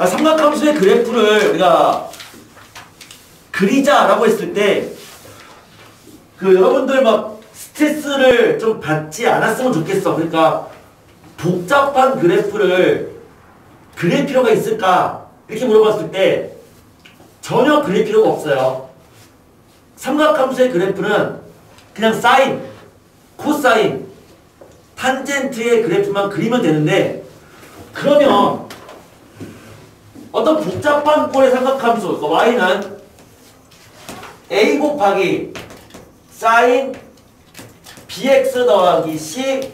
삼각함수의 그래프를 우리가 그리자라고 했을 때 여러분들 막 스트레스를 좀 받지 않았으면 좋겠어. 그러니까 복잡한 그래프를 그릴 필요가 있을까? 이렇게 물어봤을 때 전혀 그릴 필요가 없어요. 삼각함수의 그래프는 그냥 사인, 코사인, 탄젠트의 그래프만 그리면 되는데, 그러면 어떤 복잡한 꼴의 삼각함수, y는 a 곱하기 사인 bx 더하기 c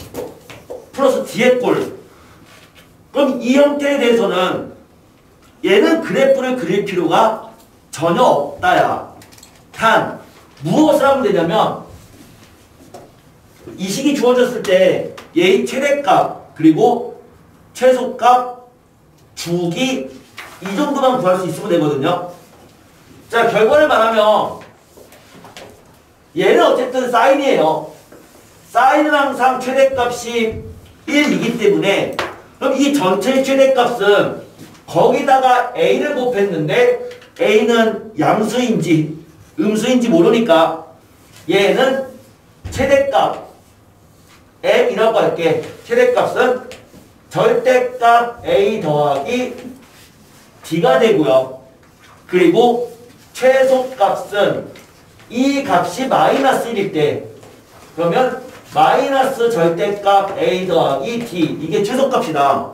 플러스 d의 꼴. 그럼 이 형태에 대해서는 얘는 그래프를 그릴 필요가 전혀 없다야. 단 무엇을 하면 되냐면 이 식이 주어졌을 때 얘의 최대값 그리고 최소값 주기 이 정도만 구할 수 있으면 되거든요. 자, 결과를 말하면 얘는 어쨌든 사인이에요. 사인은 항상 최대값이 1이기 때문에 그럼 이 전체의 최대값은 거기다가 a를 곱했는데 a는 양수인지 음수인지 모르니까 얘는 최대값 m이라고 할게. 최대값은 절대값 a 더하기 d가 되고요. 그리고 최소값은 이 값이 마이너스 1일 때 그러면 마이너스 절대값 a 더하기 d 이게 최소값이다.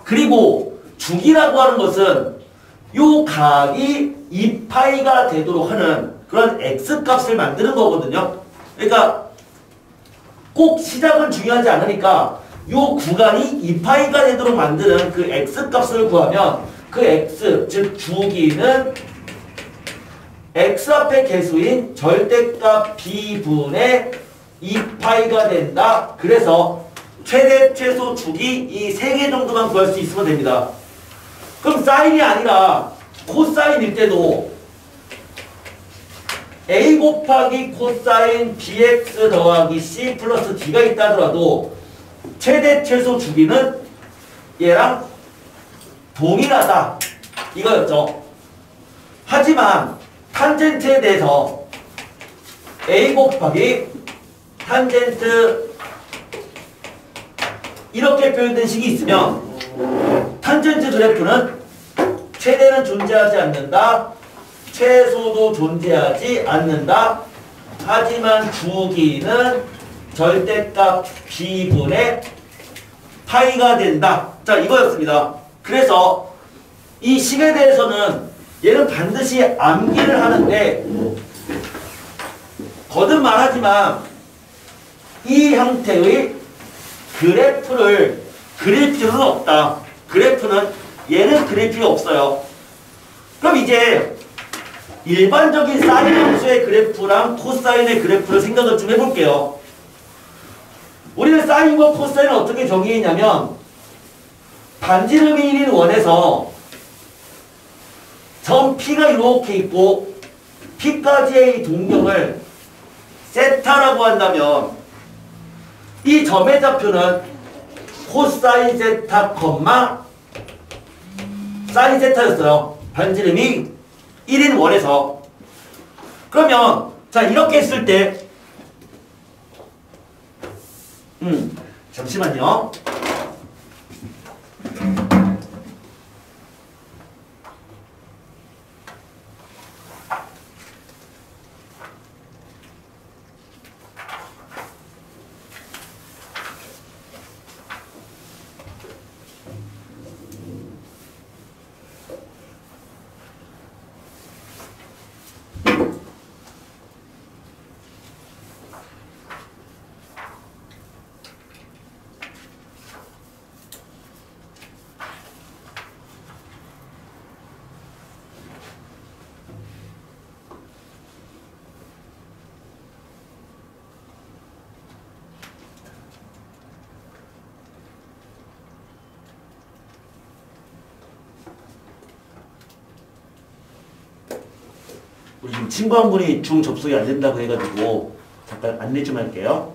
그리고 주기라고 하는 것은 요 각이 2파이가 되도록 하는 그런 x값을 만드는 거거든요. 그러니까 꼭 시작은 중요하지 않으니까 요 구간이 2파이가 되도록 만드는 그 x값을 구하면 그 x, 즉 주기는 x 앞의 개수인 절대값 b분의 2파이가 된다. 그래서 최대, 최소, 주기 이 3개 정도만 구할 수 있으면 됩니다. 그럼 사인이 아니라 코사인일 때도 a 곱하기 코사인 bx 더하기 c 플러스 d가 있다 하더라도 최대, 최소, 주기는 얘랑 동일하다. 이거였죠. 하지만 탄젠트에 대해서 a 곱하기 탄젠트 이렇게 표현된 식이 있으면 탄젠트 그래프는 최대는 존재하지 않는다. 최소도 존재하지 않는다. 하지만 주기는 절대값 b분의 파이가 된다. 자, 이거였습니다. 그래서 이 식에 대해서는 얘는 반드시 암기를 하는데 거듭 말하지만 이 형태의 그래프를 그릴 필요는 없다. 그래프는 얘는 그릴 필요 없어요. 그럼 이제 일반적인 사인 함수의 그래프랑 코사인의 그래프를 생각을 좀 해볼게요. 우리는 사인과 코사인을 어떻게 정의했냐면 반지름이 1인 원에서 점 P가 이렇게 있고 P까지의 동경을 세타라고 한다면 이 점의 좌표는 코사인 세타, 사인 세타였어요. 반지름이 1인 원에서. 그러면 자 이렇게 했을 때 잠시만요. 우리 지금 친구 한 분이 중 접속이 안 된다고 해가지고 잠깐 안내 좀 할게요.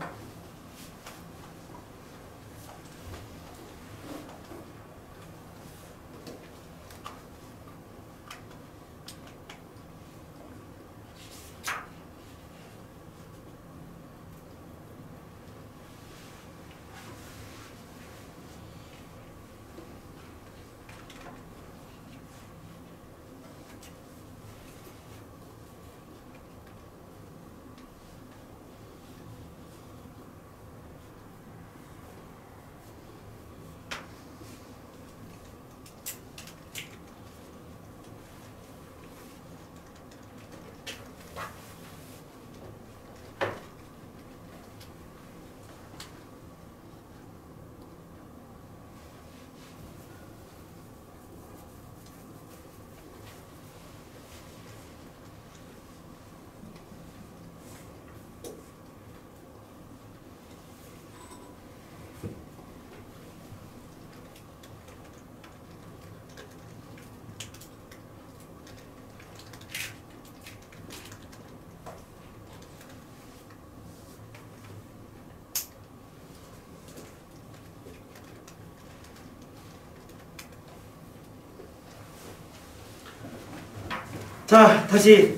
자, 다시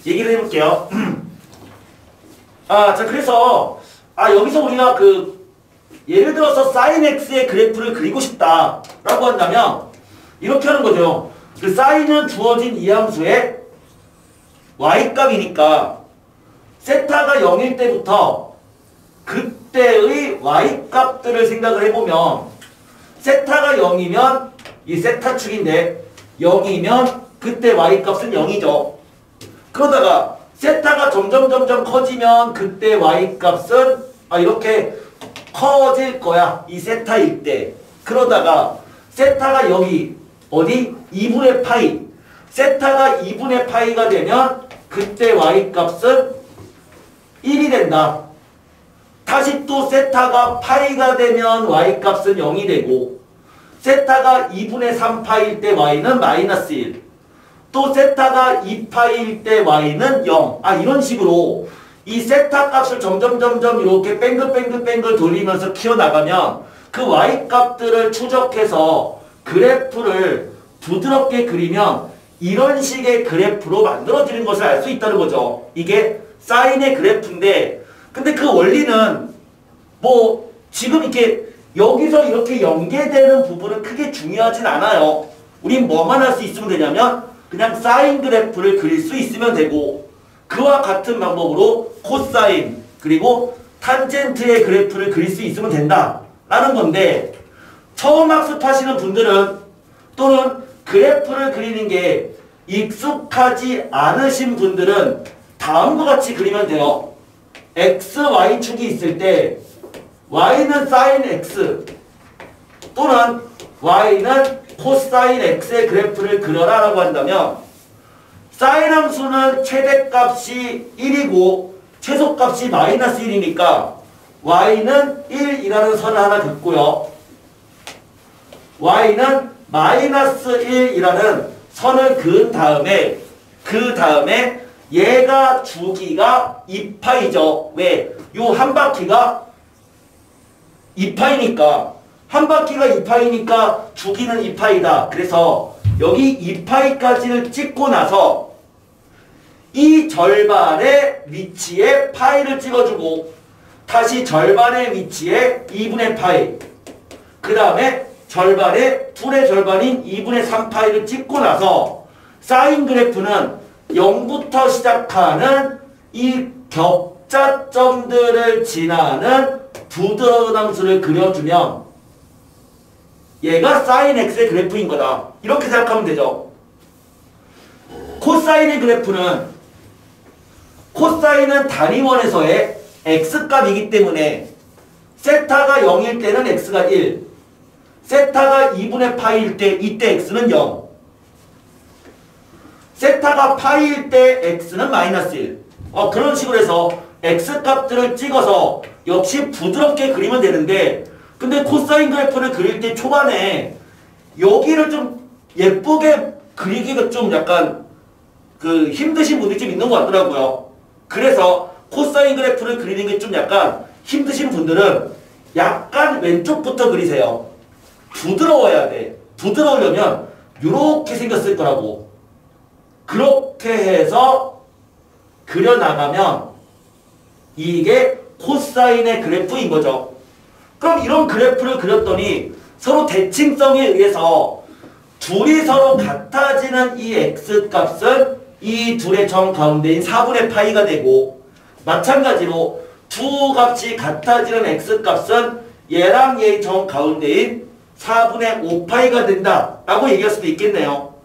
얘기를 해볼게요. 자, 그래서 여기서 우리가 예를 들어서 sin x의 그래프를 그리고 싶다라고 한다면 이렇게 하는 거죠. 그 sin은 주어진 이 함수의 y값이니까 세타가 0일 때부터 그때의 y값들을 생각을 해보면 세타가 0이면 이 세타축인데 0이면 그때 y값은 0이죠. 그러다가 세타가 점점 커지면 그때 y값은 이렇게 커질 거야. 이 세타일 때. 그러다가 세타가 여기 어디? 2분의 파이. 세타가 2분의 파이가 되면 그때 y값은 1이 된다. 다시 또 세타가 파이가 되면 y값은 0이 되고 세타가 2분의 3파일 때 y는 마이너스 1. 또 세타가 2파일 때 y는 0. 이런 식으로 이 세타 값을 점점 이렇게 뱅글 돌리면서 키워나가면 그 y값들을 추적해서 그래프를 부드럽게 그리면 이런 식의 그래프로 만들어지는 것을 알 수 있다는 거죠. 이게 사인의 그래프인데 근데 그 원리는 지금 이렇게 여기서 이렇게 연계되는 부분은 크게 중요하진 않아요. 우린 뭐만 할 수 있으면 되냐면 그냥 사인 그래프를 그릴 수 있으면 되고 그와 같은 방법으로 코사인 그리고 탄젠트의 그래프를 그릴 수 있으면 된다라는 건데 처음 학습하시는 분들은 또는 그래프를 그리는 게 익숙하지 않으신 분들은 다음과 같이 그리면 돼요. x, y축이 있을 때 y는 sin x 또는 y는 코사인 x의 그래프를 그려라 라고 한다면 사인 함수는 최대값이 1이고 최소값이 마이너스 1이니까 y는 1이라는 선을 하나 긋고요. y는 마이너스 1이라는 선을 그은 다음에 그 다음에 얘가 주기가 2파이죠. 왜? 요 한 바퀴가 2파이니까 한 바퀴가 2파이니까 주기는 2파이다. 그래서 여기 2파이까지를 찍고 나서 이 절반의 위치에 파이를 찍어주고 다시 절반의 위치에 2분의 파이 그 다음에 절반의 2의 절반인 2분의 3파이를 찍고 나서 사인 그래프는 0부터 시작하는 이 격자점들을 지나는 부드러운 함수를 그려주면 얘가 사인 x의 그래프인 거다. 이렇게 생각하면 되죠. 코사인의 그래프는 코사인은 단위원에서의 x값이기 때문에 세타가 0일 때는 x가 1 세타가 2분의 파이일 때 이때 x는 0 세타가 파이일 때 x는 마이너스 1 그런 식으로 해서 x값들을 찍어서 역시 부드럽게 그리면 되는데 근데 코사인 그래프를 그릴 때 초반에 여기를 좀 예쁘게 그리기가 좀 약간 힘드신 분들이 좀 있는 것 같더라고요. 그래서 코사인 그래프를 그리는 게 좀 약간 힘드신 분들은 약간 왼쪽부터 그리세요. 부드러워야 돼. 부드러우려면 이렇게 생겼을 거라고. 그렇게 해서 그려나가면 이게 코사인의 그래프인 거죠. 그럼 이런 그래프를 그렸더니 서로 대칭성에 의해서 둘이 서로 같아지는 이 x값은 이 둘의 정 가운데인 4분의 파이가 되고 마찬가지로 두 값이 같아지는 x값은 얘랑 얘의 정 가운데인 4분의 5파이가 된다 라고 얘기할 수도 있겠네요.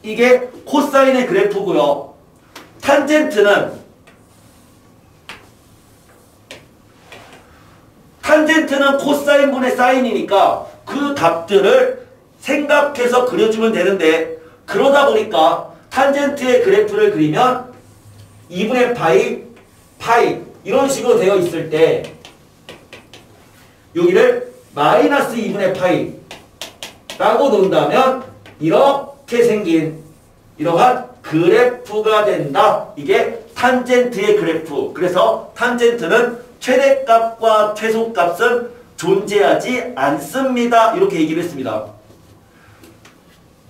이게 코사인의 그래프고요. 탄젠트는 코사인분의 사인이니까 그 값들을 생각해서 그려주면 되는데 그러다 보니까 탄젠트의 그래프를 그리면 2분의 파이 이런 식으로 되어 있을 때 여기를 마이너스 2분의 파이 라고 놓는다면 이렇게 생긴 이러한 그래프가 된다. 이게 탄젠트의 그래프. 그래서 탄젠트는 최대값과 최소값은 존재하지 않습니다. 이렇게 얘기를 했습니다.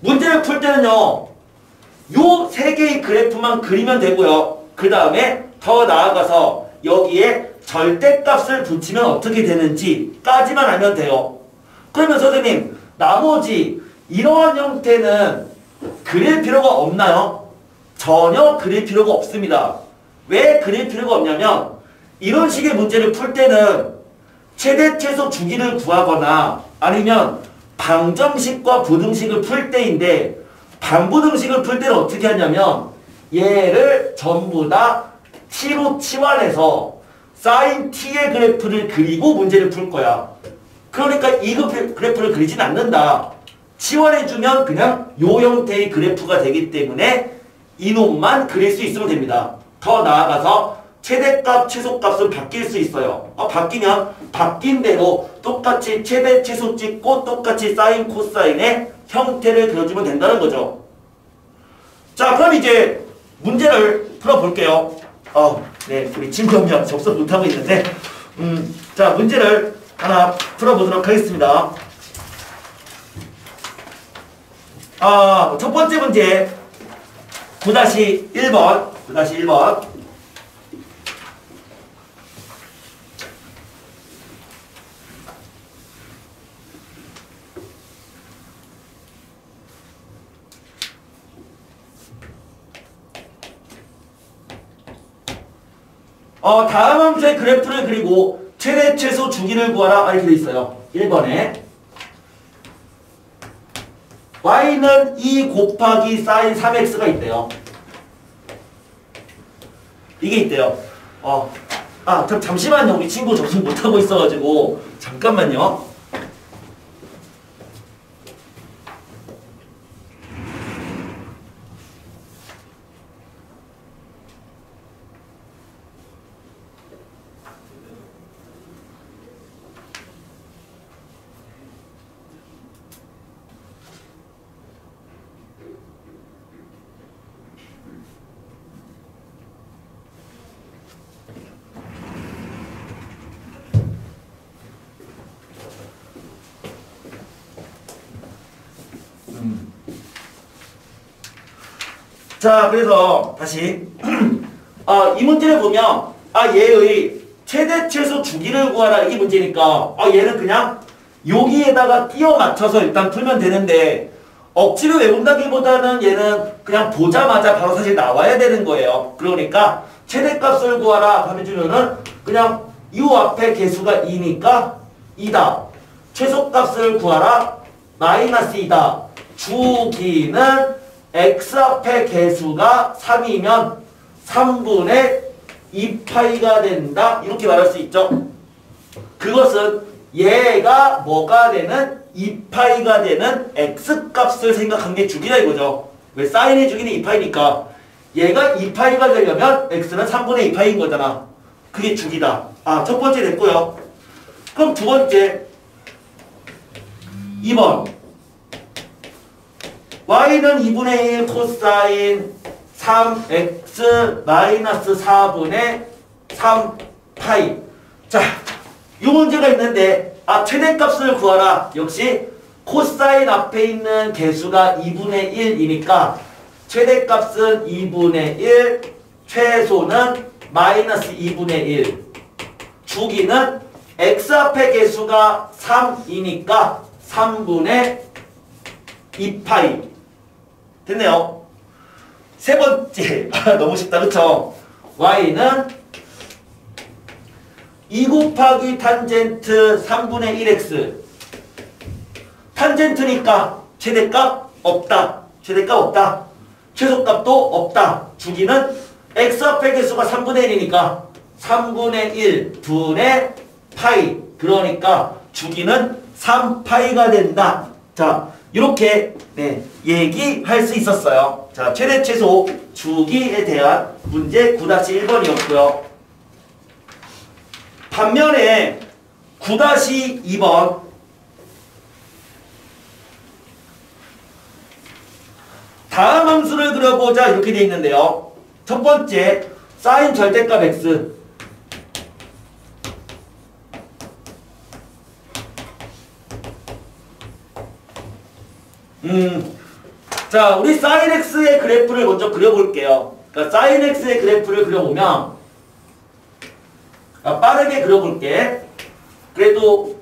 문제를 풀 때는요. 요 세 개의 그래프만 그리면 되고요. 그 다음에 더 나아가서 여기에 절대값을 붙이면 어떻게 되는지까지만 알면 돼요. 그러면 선생님 나머지 이러한 형태는 그릴 필요가 없나요? 전혀 그릴 필요가 없습니다. 왜 그릴 필요가 없냐면 이런 식의 문제를 풀 때는 최대 최소 주기를 구하거나 아니면 방정식과 부등식을 풀 때인데 반부등식을 풀 때는 어떻게 하냐면 얘를 전부 다 t로 치환해서 sin t의 그래프를 그리고 문제를 풀 거야. 그러니까 이 그래프를 그리진 않는다. 치환해주면 그냥 요 형태의 그래프가 되기 때문에 이놈만 그릴 수 있으면 됩니다. 더 나아가서 최대값, 최소값은 바뀔 수 있어요. 바뀌면 바뀐 대로 똑같이 최대, 최소 찍고 똑같이 사인, 코사인의 형태를 그려주면 된다는 거죠. 자, 그럼 이제 문제를 풀어볼게요. 네, 우리 친구 한 명 접속 못하고 있는데 자, 문제를 하나 풀어보도록 하겠습니다. 첫 번째 문제 9-1번 9-1번 다음 함수의 그래프를 그리고 최대 최소 주기를 구하라 이렇게 돼 있어요. 1번에 y는 2 곱하기 sin 3x가 있대요. 이게 있대요. 잠시만요. 우리 친구 접속 못하고 있어가지고 잠깐만요. 자, 그래서 다시 이 문제를 보면 얘의 최대 최소 주기를 구하라 이 문제니까 얘는 그냥 여기에다가 끼워 맞춰서 일단 풀면 되는데 억지로 외운다기보다는 얘는 그냥 보자마자 바로 사실 나와야 되는 거예요. 그러니까 최대값을 구하라 하면 주면은 그냥 이 앞에 개수가 2니까 2다. 최소값을 구하라 마이너스 2다. 주기는 x 앞에 개수가 3이면 3분의 2파이가 된다. 이렇게 말할 수 있죠. 그것은 얘가 뭐가 되는 2파이가 되는 x값을 생각한 게 주기다 이거죠. 왜 사인의 주기는 2파이니까 얘가 2파이가 되려면 x는 3분의 2파이인 거잖아. 그게 주기다. 첫 번째 됐고요. 그럼 두 번째 2번 y는 2분의 1 코사인 3x 마이너스 4분의 3파이. 자, 이 문제가 있는데 최대값을 구하라. 역시 코사인 앞에 있는 개수가 2분의 1이니까 최대값은 2분의 1, 최소는 마이너스 2분의 1. 주기는 x 앞에 개수가 3이니까 3분의 2파이. 됐네요. 세 번째. 너무 쉽다. 그쵸? y는 2 곱하기 탄젠트 3분의 1x. 탄젠트니까 최대값 없다. 최대값 없다. 최소값도 없다. 주기는 x 앞의 개수가 3분의 1이니까 3분의 1 분의 파이. 그러니까 주기는 3파이가 된다. 자, 이렇게 얘기할 수 있었어요. 자, 최대 최소 주기에 대한 문제 9-1번이었고요. 반면에 9-2번 다음 함수를 그려보자 이렇게 되어 있는데요. 첫 번째 사인 절대값 x 자, 우리 sin x의 그래프를 먼저 그려볼게요. 그러니까 sin x의 그래프를 그려보면 빠르게 그려볼게. 그래도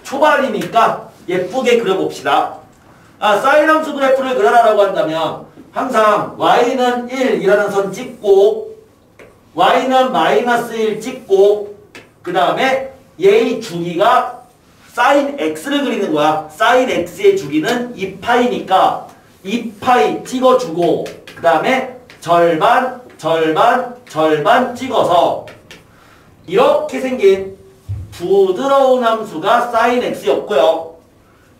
초반이니까 예쁘게 그려봅시다. sin 함수 그래프를 그려라라고 한다면 항상 y는 1이라는 선 찍고 y는 마이너스 1 찍고 그 다음에 얘의 주기가 sin x를 그리는 거야. sin x의 주기는 2파이니까 2파이 찍어주고 그 다음에 절반 절반 절반 찍어서 이렇게 생긴 부드러운 함수가 sin x였고요.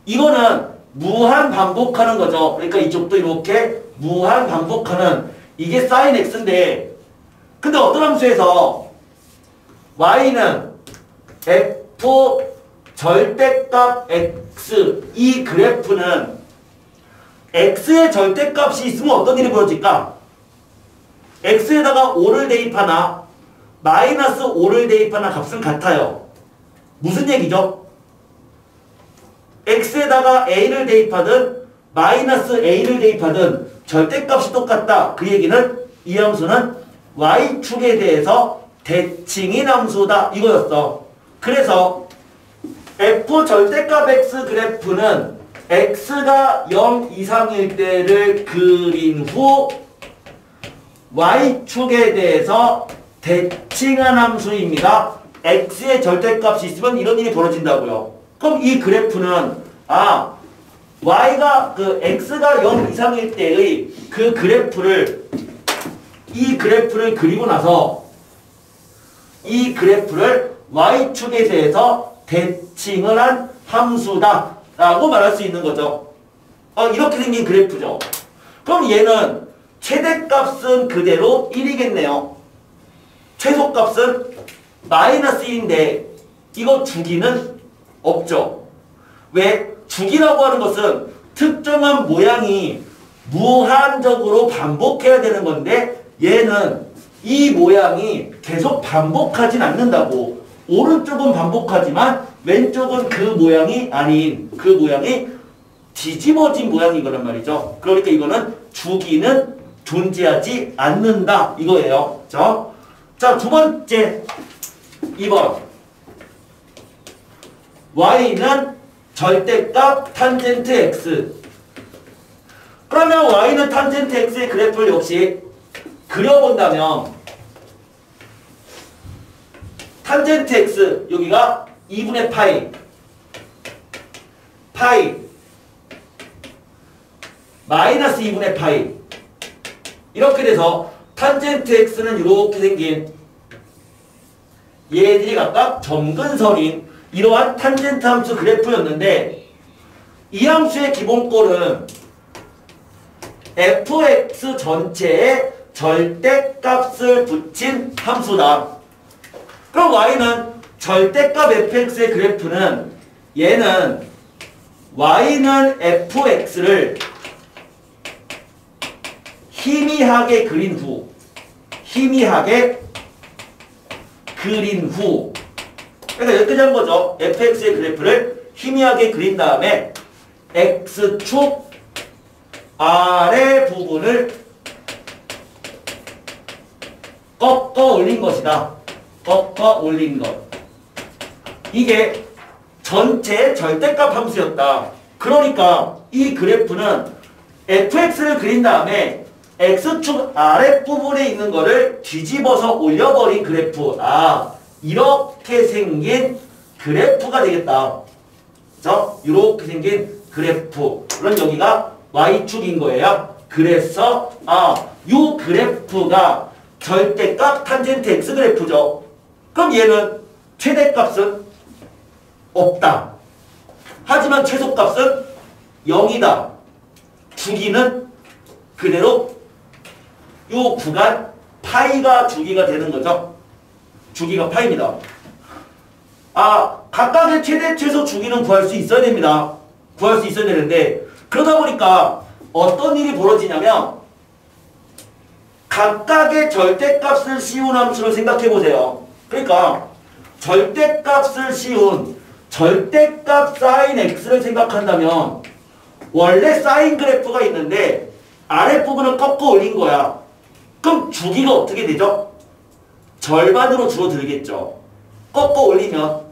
이거는 무한 반복하는 거죠. 그러니까 이쪽도 이렇게 무한 반복하는 이게 sin x인데 근데 어떤 함수에서 y는 f 절대값 x 이 그래프는 x의 절대값이 있으면 어떤 일이 벌어질까? x에다가 5를 대입하나 마이너스 5를 대입하나 값은 같아요. 무슨 얘기죠? x에다가 a를 대입하든 마이너스 a를 대입하든 절대값이 똑같다. 그 얘기는 이 함수는 y축에 대해서 대칭인 함수다. 이거였어. 그래서 f 절대값 x 그래프는 x가 0 이상일 때를 그린 후 y축에 대해서 대칭한 함수입니다. x의 절대값이 있으면 이런 일이 벌어진다고요. 그럼 이 그래프는 y가 x가 0 이상일 때의 그 그래프를 이 그래프를 그리고 나서 이 그래프를 y축에 대해서 대칭을 한 함수다 라고 말할 수 있는 거죠. 이렇게 생긴 그래프죠. 그럼 얘는 최대값은 그대로 1이겠네요. 최소값은 마이너스 1인데 이거 주기는 없죠. 왜? 주기라고 하는 것은 특정한 모양이 무한적으로 반복해야 되는 건데 얘는 이 모양이 계속 반복하진 않는다고. 오른쪽은 반복하지만 왼쪽은 그 모양이 아닌 그 모양이 뒤집어진 모양인 거란 말이죠. 그러니까 이거는 주기는 존재하지 않는다 이거예요. 자, 두 번째 2번 y는 절대값 탄젠트 x. 그러면 y는 탄젠트 x의 그래프를 역시 그려본다면 탄젠트 x 여기가 2분의 파이 마이너스 2분의 파이 이렇게 돼서 탄젠트 x는 이렇게 생긴 얘들이 각각 점근선인 이러한 탄젠트 함수 그래프였는데 이 함수의 기본꼴은 fx 전체에 절대값을 붙인 함수다. 그럼 y는 절대값 fx의 그래프는 얘는 y는 fx를 희미하게 그린 후 그러니까 여기까지 한 거죠. fx의 그래프를 희미하게 그린 다음에 x축 아래 부분을 꺾어 올린 것이다. 꺾어 올린 것. 이게 전체의 절대값 함수였다. 그러니까 이 그래프는 fx를 그린 다음에 x축 아랫부분에 있는 거를 뒤집어서 올려버린 그래프. 이렇게 생긴 그래프가 되겠다. 그죠? 이렇게 생긴 그래프. 그럼 여기가 y축인 거예요. 그래서 이 그래프가 절대값 탄젠트 x 그래프죠. 그럼 얘는 최대값은 없다. 하지만 최소값은 0이다. 주기는 그대로 이 구간 파이가 주기가 되는 거죠. 주기가 파입니다. 각각의 최대 최소 주기는 구할 수 있어야 됩니다. 구할 수 있어야 되는데 그러다 보니까 어떤 일이 벌어지냐면 각각의 절대값을 씌운 함수를 생각해 보세요. 그러니까 절대값을 씌운 절대값 sin x를 생각한다면 원래 사인 그래프가 있는데 아랫부분은 꺾어 올린 거야. 그럼 주기가 어떻게 되죠? 절반으로 줄어들겠죠. 꺾어 올리면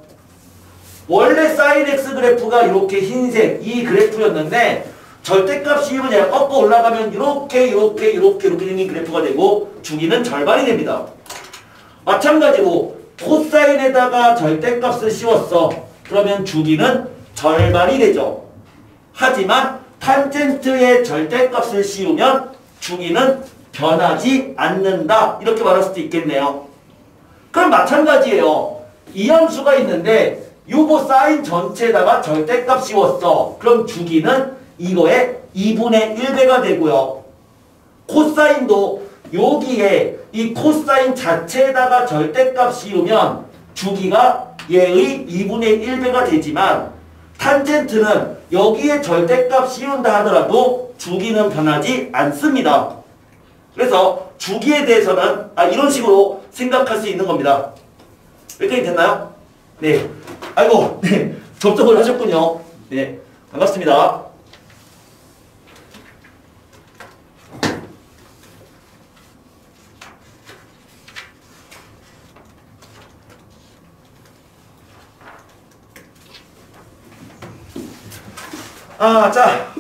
원래 사인 x 그래프가 이렇게 흰색 이 그래프였는데 절대값 씌우면 얘가 꺾어 올라가면 이렇게 되는 그래프가 되고 주기는 절반이 됩니다. 마찬가지로 코사인에다가 절대값을 씌웠어. 그러면 주기는 절반이 되죠. 하지만 탄젠트에 절대값을 씌우면 주기는 변하지 않는다. 이렇게 말할 수도 있겠네요. 그럼 마찬가지예요. 이 함수가 있는데 요거 사인 전체에다가 절대값 씌웠어. 그럼 주기는 이거의 2분의 1배가 되고요. 코사인도 여기에 이 코사인 자체에다가 절대값 씌우면 주기가 얘의 2분의 1배가 되지만 탄젠트는 여기에 절대값 씌운다 하더라도 주기는 변하지 않습니다. 그래서 주기에 대해서는 이런 식으로 생각할 수 있는 겁니다. 여기까지 됐나요? 네. 아이고, 네. 접속을 하셨군요. 네. 반갑습니다. 자.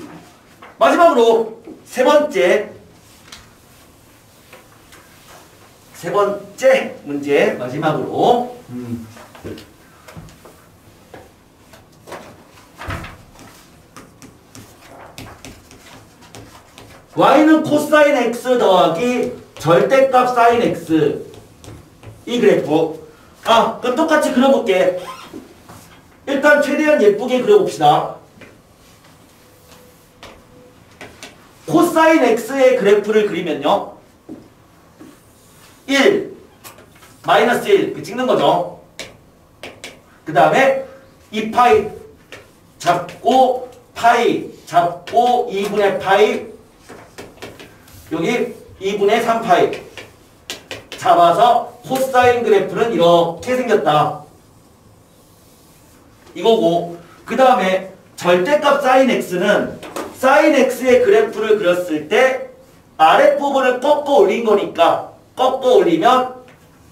마지막으로 세 번째 문제 마지막으로 y는 코사인 x 더하기 절대값 사인 x 이 그래프. 그럼 똑같이 그려볼게. 일단 최대한 예쁘게 그려봅시다. 코사인 x의 그래프를 그리면요 1 마이너스 1 찍는 거죠. 그 다음에 2파이 잡고 파이 잡고 2분의 파이 여기 2분의 3파이 잡아서 코사인 그래프는 이렇게 생겼다. 이거고 그 다음에 절대값 사인 x는 사인 x의 그래프를 그렸을 때 아랫부분을 꺾어 올린 거니까 꺾어 올리면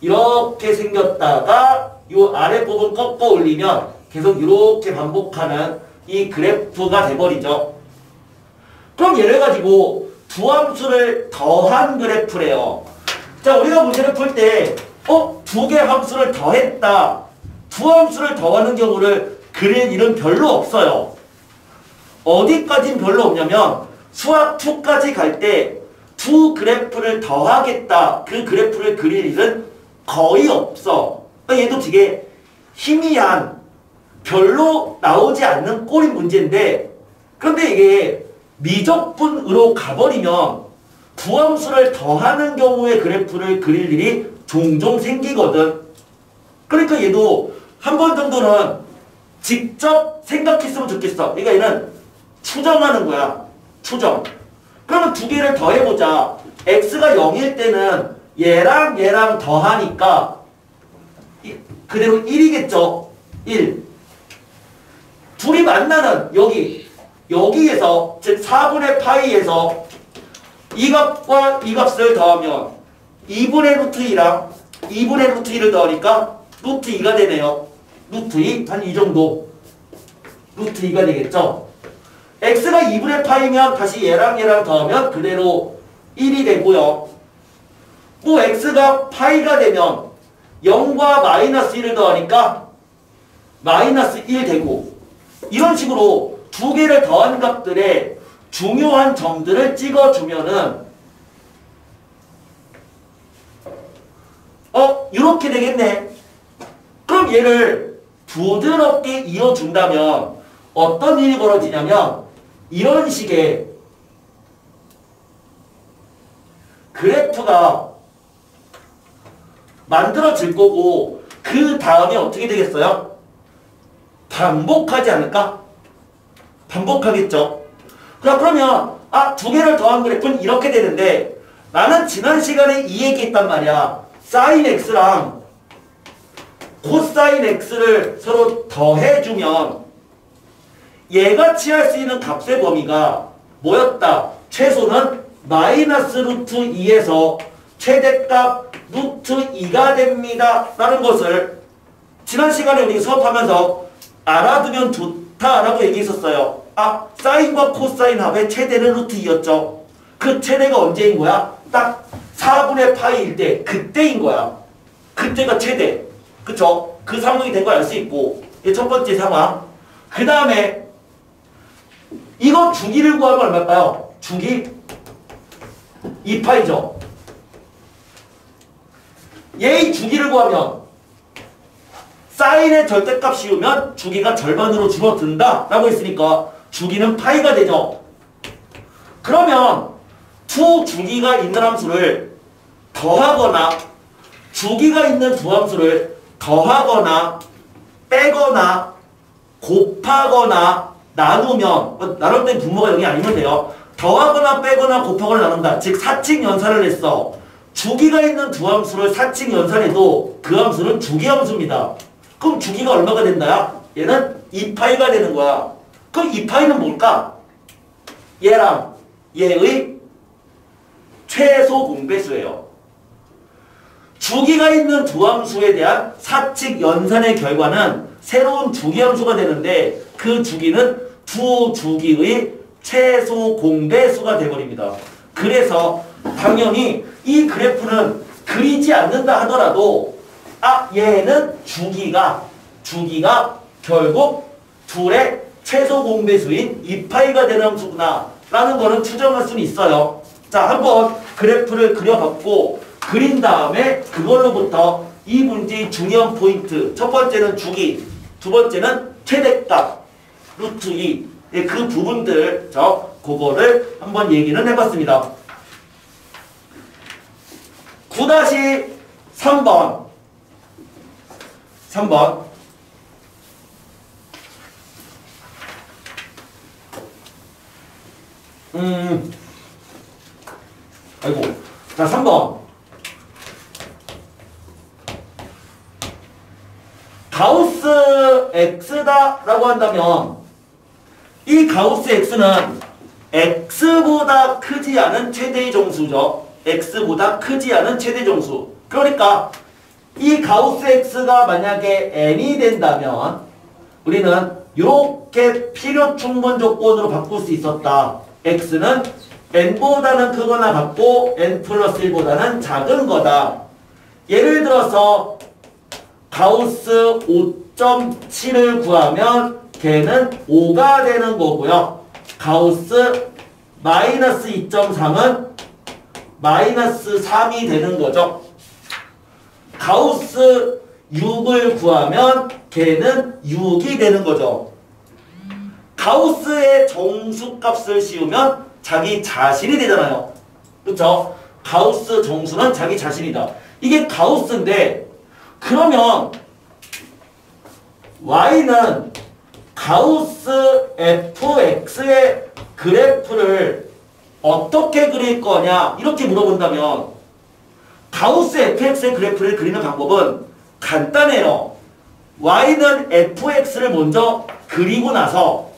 이렇게 생겼다가 이 아랫부분 꺾어 올리면 계속 이렇게 반복하는 이 그래프가 돼버리죠. 그럼 얘를 가지고 두 함수를 더한 그래프래요. 자, 우리가 문제를 풀 때 두 개 함수를 더했다. 두 함수를 더하는 경우를 그릴 일은 별로 없어요. 어디까진 별로 없냐면 수학 2까지 갈 때 두 그래프를 더하겠다. 그 그래프를 그릴 일은 거의 없어. 그러니까 얘도 되게 희미한 별로 나오지 않는 꼴이 문제인데 그런데 이게 미적분으로 가버리면 두 함수를 더하는 경우의 그래프를 그릴 일이 종종 생기거든. 그러니까 얘도 한 번 정도는 직접 생각했으면 좋겠어. 그러니까 얘는 추정하는 거야. 추정. 그러면 두 개를 더해보자. x가 0일 때는 얘랑 더하니까 그대로 1이겠죠. 1. 둘이 만나는 여기에서 즉 4분의 파이에서 이 값과 이 값을 더하면 2분의 루트 2랑 2분의 루트 2를 더하니까 루트 2가 되네요. 루트 2? 한 이 정도. 루트 2가 되겠죠. x가 2분의 파이면 다시 얘랑 더하면 그대로 1이 되고요. 또 x가 파이가 되면 0과 마이너스 1을 더하니까 마이너스 1 되고 이런 식으로 두 개를 더한 값들의 중요한 점들을 찍어주면은 이렇게 되겠네. 그럼 얘를 부드럽게 이어준다면 어떤 일이 벌어지냐면 이런 식의 그래프가 만들어질 거고 그 다음에 어떻게 되겠어요? 반복하지 않을까? 반복하겠죠. 그러면 두 개를 더한 그래프는 이렇게 되는데 나는 지난 시간에 이 얘기했단 말이야. 사인 x랑 코사인 x를 서로 더해주면 얘가 취할 수 있는 값의 범위가 뭐였다? 최소는 마이너스 루트 2에서 최대값 루트 2가 됩니다. 라는 것을 지난 시간에 우리 수업하면서 알아두면 좋다라고 얘기했었어요. 아, 사인과 코사인 합의 최대는 루트 2였죠. 그 최대가 언제인 거야? 딱 4분의 파이일 때 그때인 거야. 그때가 최대. 그쵸? 그 상황이 된 걸 알 수 있고 이게 첫 번째 상황. 그 다음에 이거 주기를 구하면 얼마일까요? 주기 2파이죠. 얘의 주기를 구하면 사인의 절대값 씌우면 주기가 절반으로 줄어든다 라고 했으니까 주기는 파이가 되죠. 그러면 두 주기가 있는 함수를 더하거나 주기가 있는 두 함수를 더하거나 빼거나 곱하거나 나누면 나눌 땐 분모가 0이 아니면 돼요. 더하거나 빼거나 곱하거나 나눈다. 즉 사칙 연산을 했어. 주기가 있는 두 함수를 사칙 연산해도 그 함수는 주기 함수입니다. 그럼 주기가 얼마가 된다야? 얘는 2파이가 되는 거야. 그럼 2파이는 뭘까? 얘랑 얘의 최소 공배수예요. 주기가 있는 두 함수에 대한 사칙 연산의 결과는 새로운 주기 함수가 되는데 그 주기는 두 주기의 최소 공배수가 되어버립니다. 그래서 당연히 이 그래프는 그리지 않는다 하더라도 아 얘는 주기가 결국 둘의 최소 공배수인 2파이가 되는 함수구나 라는 거는 추정할 수는 있어요. 자, 한번 그래프를 그려봤고 그린 다음에 그걸로부터 이 문제의 중요한 포인트 첫 번째는 주기, 두 번째는 최대값 루트 2 그 부분들 그거를 한번 얘기는 해봤습니다. 9-3번 아이고 자 3번 가우스 x다 라고 한다면 이 가우스 x는 x보다 크지 않은 최대의 정수죠. x보다 크지 않은 최대 정수. 그러니까 이 가우스 x가 만약에 n이 된다면 우리는 이렇게 필요 충분 조건으로 바꿀 수 있었다. x는 n보다는 크거나 같고 n 플러스 1보다는 작은 거다. 예를 들어서 가우스 5.7을 구하면 걔는 5가 되는 거고요. 가우스 마이너스 2.3은 마이너스 3이 되는 거죠. 가우스 6을 구하면 걔는 6이 되는 거죠. 가우스의 정수값을 씌우면 자기 자신이 되잖아요. 그렇죠? 가우스 정수는 자기 자신이다. 이게 가우스인데 그러면 y는 가우스 fx의 그래프를 어떻게 그릴 거냐 이렇게 물어본다면 가우스 fx의 그래프를 그리는 방법은 간단해요. y는 fx를 먼저 그리고 나서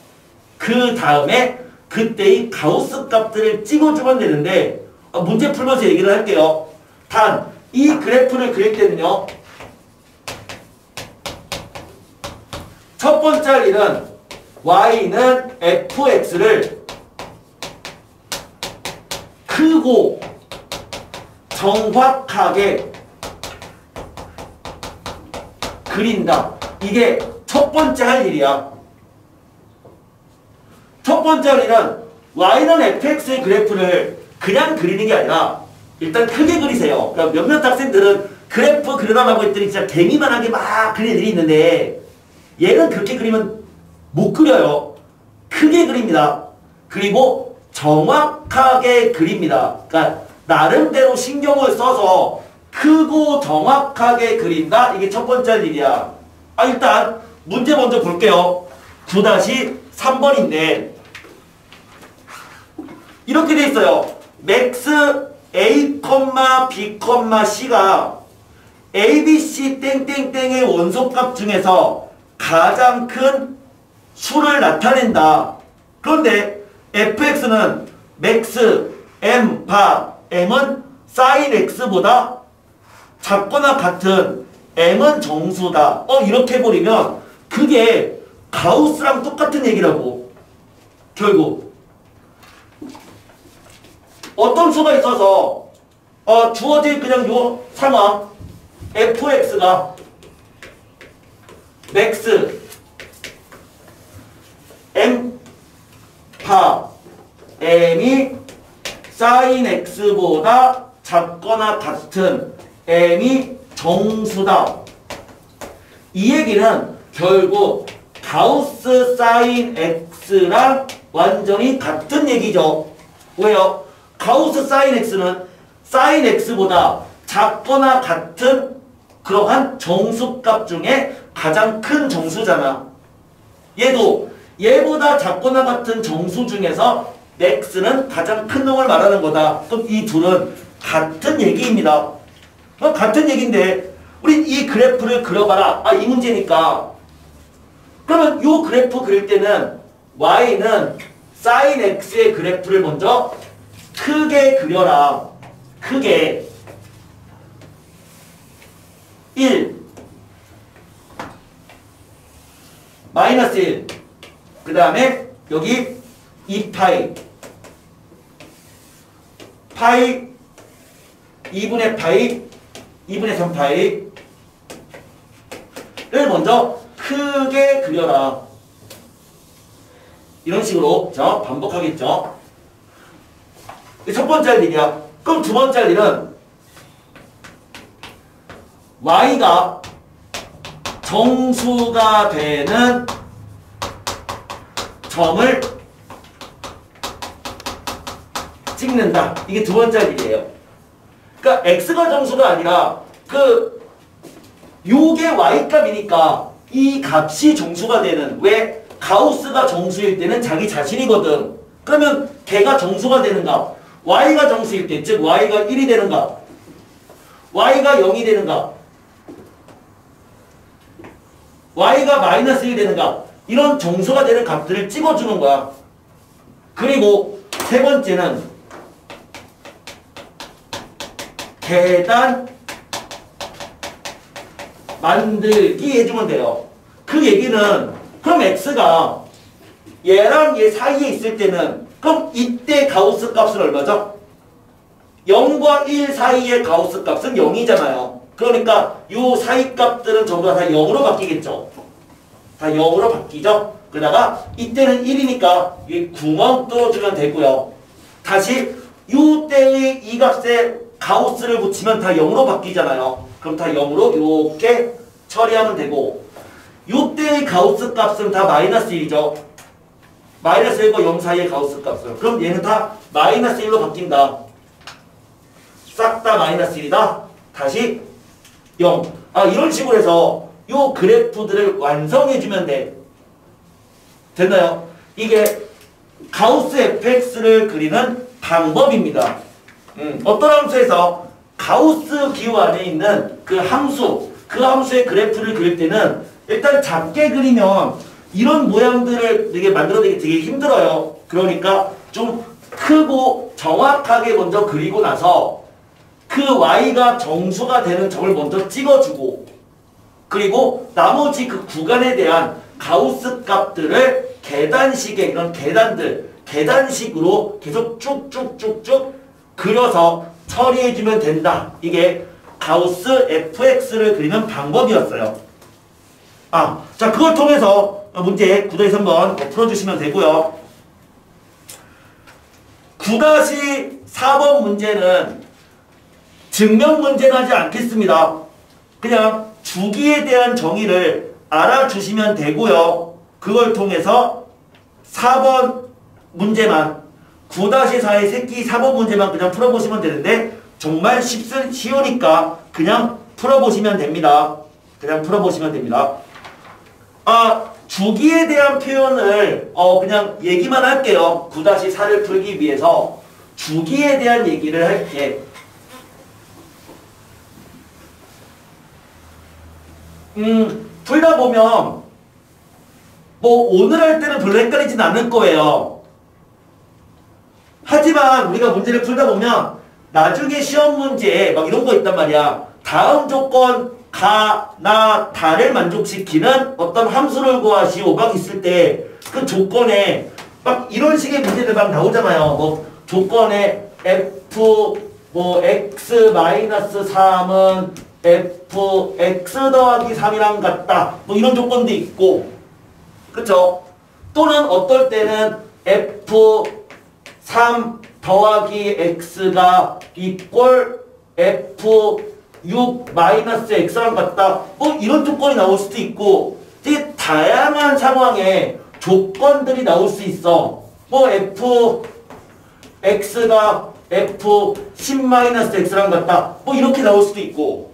그 다음에 그때의 가우스 값들을 찍어주면 되는데 문제 풀면서 얘기를 할게요. 단 이 그래프를 그릴 때는요. 첫 번째 할 일은 y는 fx를 크고 정확하게 그린다. 이게 첫 번째 할 일이야. 첫 번째 할 일은 y는 fx의 그래프를 그냥 그리는 게 아니라 일단 크게 그리세요. 그러니까 몇몇 학생들은 그래프 그려달라고 했더니 진짜 개미만하게 막 그리는 애들이 있는데 얘는 그렇게 그리면 못 그려요. 크게 그립니다. 그리고 정확하게 그립니다. 그러니까 나름대로 신경을 써서 크고 정확하게 그린다. 이게 첫 번째 할 일이야. 일단 문제 먼저 볼게요. 9-3번인데 이렇게 돼 있어요. max a, b, c가 abc 땡땡땡의 원소값 중에서 가장 큰 수를 나타낸다. 그런데 fx는 max, m, 바, m은 sin x보다 작거나 같은 m은 정수다. 이렇게 해버리면 그게 가우스랑 똑같은 얘기라고. 결국 어떤 수가 있어서 주어진 그냥 요 상황 fx가 max, m, 파, m이 sin x보다 작거나 같은 m이 정수다. 이 얘기는 결국 가우스 sin x랑 완전히 같은 얘기죠. 왜요? 가우스 sin x는 sin x보다 작거나 같은 그러한 정수값 중에 가장 큰 정수잖아. 얘도 얘보다 작거나 같은 정수 중에서 max는 가장 큰 놈을 말하는 거다. 그럼 이 둘은 같은 얘기입니다. 같은 얘기인데 우리 이 그래프를 그려봐라. 이 문제니까. 그러면 이 그래프 그릴 때는 y는 sin x의 그래프를 먼저 크게 그려라. 크게 1 마이너스 1 그 다음에 여기 2파이 파이 2분의 파이 2분의 3파이를 먼저 크게 그려라. 이런 식으로 자 반복하겠죠. 첫 번째 할 일이야. 그럼 두 번째 할 일은 y가 정수가 되는 점을 찍는다. 이게 두 번째 할 일이에요. 그러니까 x가 정수가 아니라 요게 y값이니까 이 값이 정수가 되는, 왜? 가우스가 정수일 때는 자기 자신이거든. 그러면 걔가 정수가 되는가? y가 정수일 때, 즉 y가 1이 되는가? y가 0이 되는가? y가 마이너스 1이 되는가? 이런 정수가 되는 값들을 찍어주는 거야. 그리고 세 번째는 계단 만들기 해주면 돼요. 그 얘기는 그럼 x가 얘랑 얘 사이에 있을 때는 그럼 이때 가우스 값은 얼마죠? 0과 1 사이의 가우스 값은 0이잖아요. 그러니까 요 사이 값들은 전부 다 0으로 바뀌겠죠. 다 0으로 바뀌죠. 그러다가 이때는 1이니까 이 구멍 뚫어주면 되고요. 다시 요 때의 이 값에 가우스를 붙이면 다 0으로 바뀌잖아요. 그럼 다 0으로 이렇게 처리하면 되고, 요 때의 가우스 값은 다 마이너스 1이죠. 마이너스 1과 0 사이의 가우스 값은. 그럼 얘는 다 마이너스 1로 바뀐다. 싹 다 마이너스 1이다. 다시 0. 이런 식으로 해서 요 그래프들을 완성해주면 돼. 됐나요? 이게 가우스 fx를 그리는 방법입니다. 어떤 함수에서 가우스 기호 안에 있는 그 함수의 그래프를 그릴 때는 일단 작게 그리면 이런 모양들을 되게 만들어내기 되게 힘들어요. 그러니까 좀 크고 정확하게 먼저 그리고 나서 그 y가 정수가 되는 점을 먼저 찍어주고, 그리고 나머지 그 구간에 대한 가우스 값들을 계단식의 이런 계단식으로 계속 쭉쭉쭉쭉 그려서 처리해주면 된다. 이게 가우스 fx를 그리는 방법이었어요. 자, 그걸 통해서 문제 9-3번 풀어주시면 되고요. 9-4번 문제는 증명 문제는 하지 않겠습니다. 그냥 주기에 대한 정의를 알아주시면 되고요. 그걸 통해서 4번 문제만 9-4의 새끼 4번 문제만 그냥 풀어보시면 되는데 정말 쉬우니까 그냥 풀어보시면 됩니다. 그냥 풀어보시면 됩니다. 주기에 대한 표현을 그냥 얘기만 할게요. 9-4를 풀기 위해서 주기에 대한 얘기를 할게. 풀다 보면 뭐 오늘 할 때는 별로 헷갈리진 않을 거예요. 하지만 우리가 문제를 풀다 보면 나중에 시험 문제에 막 이런 거 있단 말이야. 다음 조건 가, 나, 다를 만족시키는 어떤 함수를 구하시오 막 있을 때 그 조건에 막 이런 식의 문제들 막 나오잖아요. 뭐 조건에 f 뭐 x 마이너스 3은 f x 더하기 3이랑 같다. 뭐 이런 조건도 있고, 그쵸? 또는 어떨 때는 f 3 더하기 x가 이꼴 f 6 마이너스 x랑 같다. 뭐 이런 조건이 나올 수도 있고, 되게 다양한 상황에 조건들이 나올 수 있어. 뭐 f x가 f 10 마이너스 x랑 같다. 뭐 이렇게 나올 수도 있고,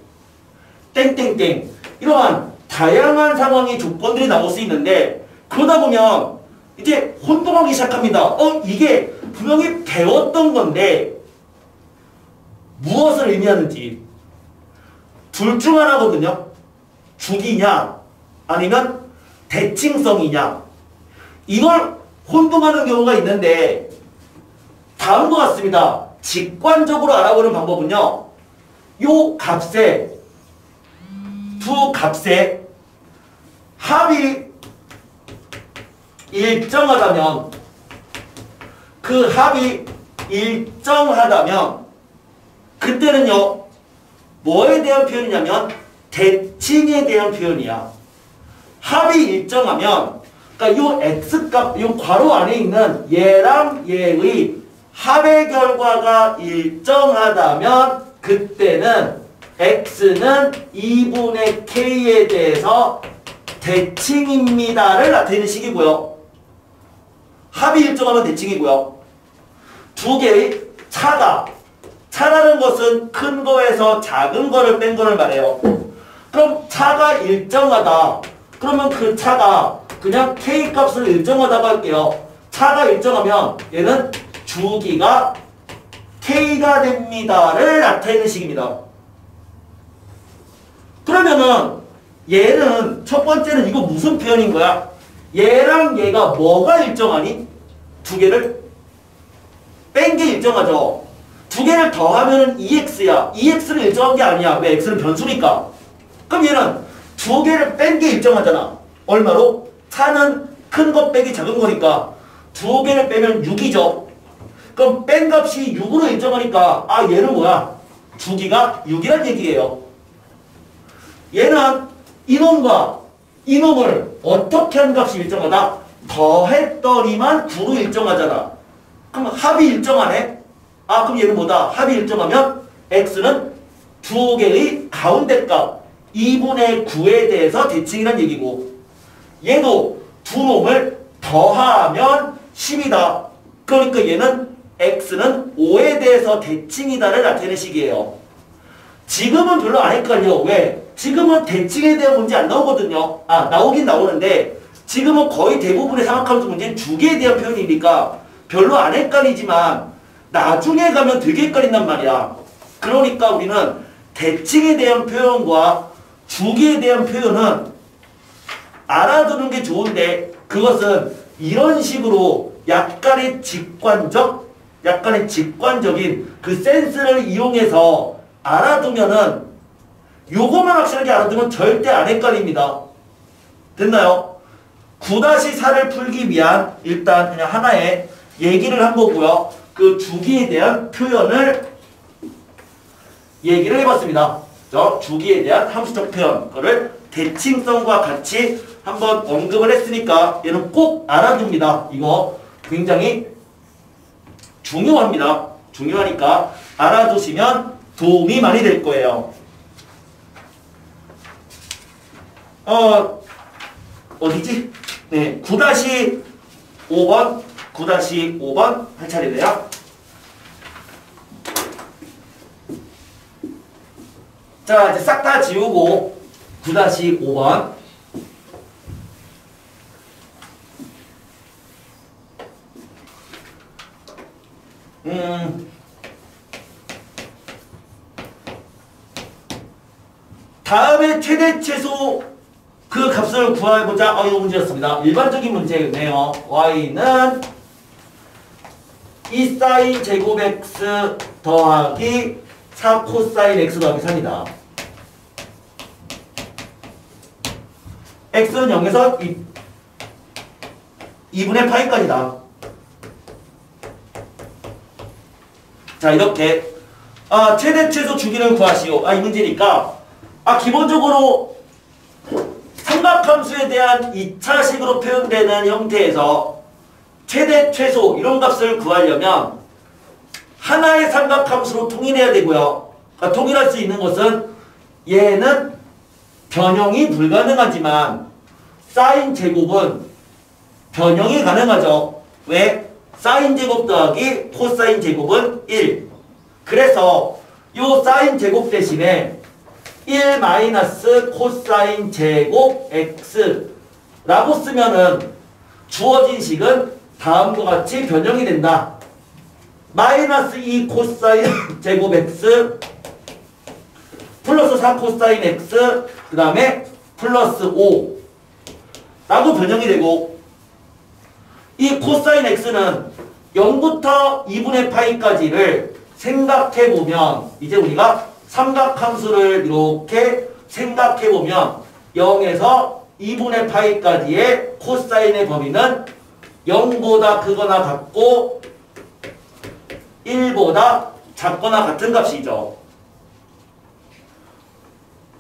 땡땡땡 이러한 다양한 상황의 조건들이 나올 수 있는데, 그러다 보면 이제 혼동하기 시작합니다. 이게 분명히 배웠던 건데 무엇을 의미하는지. 둘 중 하나거든요. 주기냐 아니면 대칭성이냐. 이걸 혼동하는 경우가 있는데 다음과 같습니다. 직관적으로 알아보는 방법은요. 요 값에 두 값의 합이 일정하다면, 그 합이 일정하다면 그때는요 뭐에 대한 표현이냐면 대칭에 대한 표현이야. 합이 일정하면, 그러니까 요 x값, 요 괄호 안에 있는 얘랑 얘의 합의 결과가 일정하다면 그때는 x는 2분의 k에 대해서 대칭입니다를 나타내는 식이고요. 합이 일정하면 대칭이고요. 두 개의 차라는 것은 큰 거에서 작은 거를 뺀 거를 말해요. 그럼 차가 일정하다. 그러면 그 차가 그냥 k 값을 일정하다고 할게요. 차가 일정하면 얘는 주기가 k가 됩니다를 나타내는 식입니다. 그러면은 얘는 첫 번째는 이거 무슨 표현인 거야? 얘랑 얘가 뭐가 일정하니? 두 개를 뺀 게 일정하죠. 두 개를 더하면 2x야. 2x는 일정한 게 아니야. 왜? x는 변수니까. 그럼 얘는 두 개를 뺀 게 일정하잖아. 얼마로? 차는 큰 거 빼기 작은 거니까 두 개를 빼면 6이죠. 그럼 뺀 값이 6으로 일정하니까 얘는 뭐야? 주기가 6이란 얘기예요. 얘는 이놈과 이놈을 어떻게 한 값이 일정하다? 더했더니만 9로 일정하잖아. 그럼 합이 일정하네? 그럼 얘는 뭐다? 합이 일정하면 x는 두 개의 가운데 값 2분의 9에 대해서 대칭이란 얘기고, 얘도 두 놈을 더하면 10이다. 그러니까 얘는 x는 5에 대해서 대칭이다를 나타내는 식이에요. 지금은 별로 안 헷갈려. 왜? 지금은 대칭에 대한 문제 안 나오거든요. 나오긴 나오는데 지금은 거의 대부분의 삼각함수 문제는 주기에 대한 표현이니까 별로 안 헷갈리지만 나중에 가면 되게 헷갈린단 말이야. 그러니까 우리는 대칭에 대한 표현과 주기에 대한 표현은 알아두는 게 좋은데, 그것은 이런 식으로 약간의 직관적인 그 센스를 이용해서 알아두면은, 요것만 확실하게 알아두면 절대 안 헷갈립니다. 됐나요? 9-4를 풀기 위한 일단 그냥 하나의 얘기를 한 거고요. 그 주기에 대한 표현을 얘기를 해봤습니다. 주기에 대한 함수적 표현, 그거를 대칭성과 같이 한번 언급을 했으니까 얘는 꼭 알아둡니다. 이거 굉장히 중요합니다. 중요하니까 알아두시면 도움이 많이 될 거예요. 어디지? 네, 9-5번 할 차례네요. 자, 이제 싹 다 지우고 9-5번. 다음에 최대 최소 그 값을 구해보자. 이거 문제였습니다. 일반적인 문제네요. y는 2 사인 제곱 x 더하기 4 코사인 x 더하기 3이다. x는 0에서 2분의 파이까지다. 자, 이렇게 최대 최소 주기를 구하시오. 이 문제니까 기본적으로 삼각함수에 대한 2차식으로 표현되는 형태에서 최대 최소 이런 값을 구하려면 하나의 삼각함수로 통일해야 되고요. 그러니까 통일할 수 있는 것은 얘는 변형이 불가능하지만 사인 제곱은 변형이 가능하죠. 왜? 사인 제곱 더하기 코사인 제곱은 1. 그래서 요 사인 제곱 대신에 1 마이너스 코사인 제곱 x라고 쓰면은 주어진 식은 다음과 같이 변형이 된다. 마이너스 2 코사인 제곱 x 플러스 4 코사인 x 그 다음에 플러스 5 라고 변형이 되고, 이 코사인 x는 0부터 2분의 파이까지를 생각해보면 이제 우리가 삼각함수를 이렇게 생각해보면 0에서 2분의 파이까지의 코사인의 범위는 0보다 크거나 같고 1보다 작거나 같은 값이죠.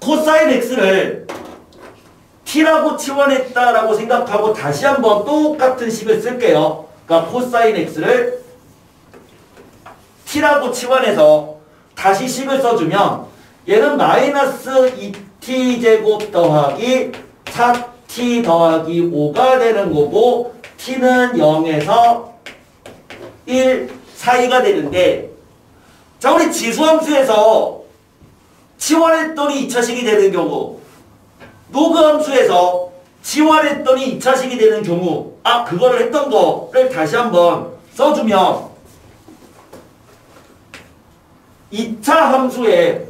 코사인 x를 t라고 치환했다라고 생각하고 다시 한번 똑같은 식을 쓸게요. 그러니까 코사인 x를 t라고 치환해서 다시 식을 써주면 얘는 마이너스 2t 제곱 더하기 4t 더하기 5가 되는 거고 t는 0에서 1 사이가 되는데, 자, 우리 지수함수에서 치환했더니 2차식이 되는 경우, 노그함수에서 치환했더니 2차식이 되는 경우, 그거를 했던 거를 다시 한번 써주면 2차 함수의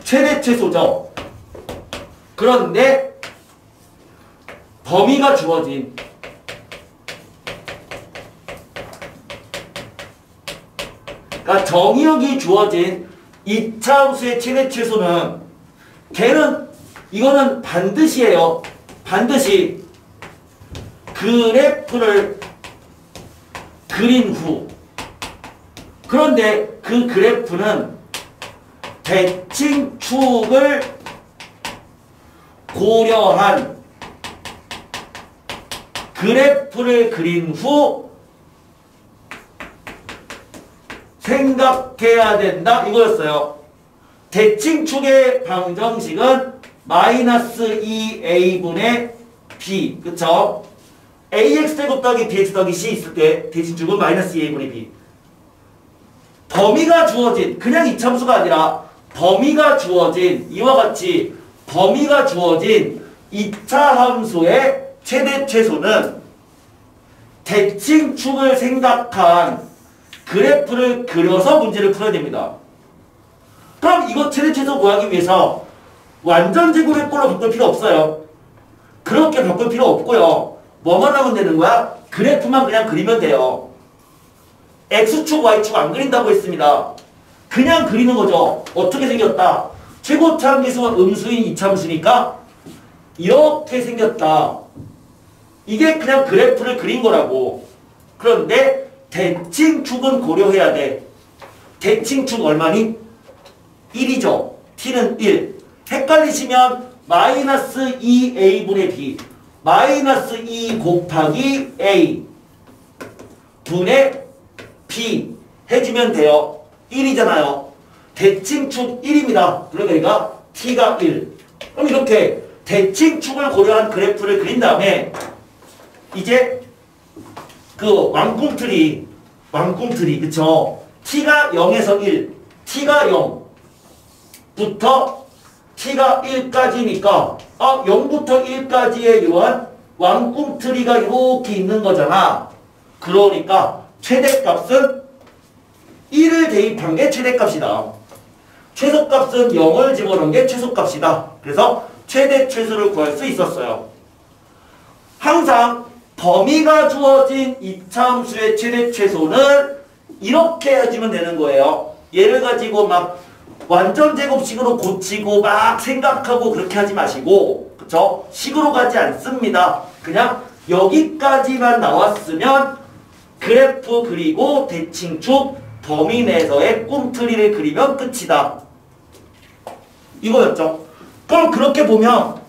최대 최소죠. 그런데 범위가 주어진 그러니까 정의역이 주어진 2차 함수의 최대 최소는 걔는 이거는 반드시예요. 반드시 그래프를 그린 후, 그런데 그 그래프는 대칭축을 고려한 그래프를 그린 후 생각해야 된다 이거였어요. 대칭축의 방정식은 마이너스 2a분의 b, 그쵸? ax제곱 더하기 bx 더하기 c 있을 때 대칭축은 마이너스 2a분의 b. 범위가 주어진, 그냥 이참수가 아니라 범위가 주어진, 이와 같이 범위가 주어진 2차 함수의 최대 최소는 대칭축을 생각한 그래프를 그려서 문제를 풀어야 됩니다. 그럼 이거 최대 최소 구하기 위해서 완전 제곱의 꼴로 바꿀 필요 없어요. 그렇게 바꿀 필요 없고요. 뭐만 하면 되는 거야? 그래프만 그냥 그리면 돼요. x축, y축 안 그린다고 했습니다. 그냥 그리는 거죠. 어떻게 생겼다? 최고차 함수가 음수인 이차함수니까 이렇게 생겼다. 이게 그냥 그래프를 그린 거라고. 그런데 대칭축은 고려해야 돼. 대칭축 얼마니? 1이죠. t는 1. 헷갈리시면 마이너스 2a분의 b, 마이너스 2 곱하기 a 분의 b 해주면 돼요. 1이잖아요. 대칭축 1입니다. 그러니까 t가 1. 그럼 이렇게 대칭축을 고려한 그래프를 그린 다음에 이제 그 왕꿈틀이 그쵸? t가 0에서 1, t가 0부터 t가 1까지니까 0부터 1까지의 이러한 왕꿈틀이가 이렇게 있는 거잖아. 그러니까 최대값은 1을 대입한 게 최대값이다. 최소값은 0을 집어넣은 게 최소값이다. 그래서 최대 최소를 구할 수 있었어요. 항상 범위가 주어진 이차함수의 최대 최소는 이렇게 해주면 되는 거예요. 얘를 가지고 막 완전 제곱식으로 고치고 막 생각하고 그렇게 하지 마시고, 그쵸? 식으로 가지 않습니다. 그냥 여기까지만 나왔으면 그래프 그리고 대칭축 범위 내에서의 꿈틀이를 그리면 끝이다. 이거였죠. 그럼 그렇게 보면